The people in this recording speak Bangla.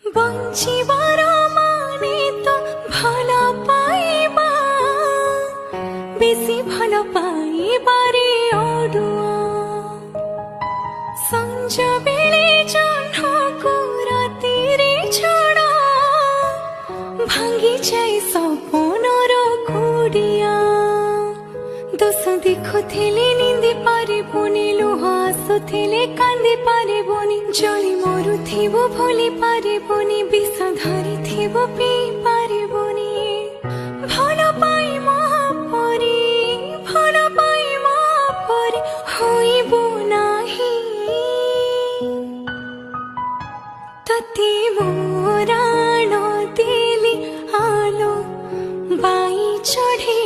বঞ্চিবার মানে তো ভালো পাইবা, বেশি ভালো পাইবারে অড়ুয়া। সঞ্জ বেলে জহ্নকু রাতিরে ছড়া, ভাঙ্গি যাই সপনর কুড়িয়া। দোষ দেখুলে নিন্দি পারিবনি, লুহ আসুলে কান্দি পারিবনি, জলি মরুথিব ভুলি পারিবনি, বিষ ধরিথিব পিই পারিবনি। ভাল পাই মহাপরি, ভাল পাই মহাপরি হইব নাহি। ততি মোরাণ দেলি আলো বাই চढ़े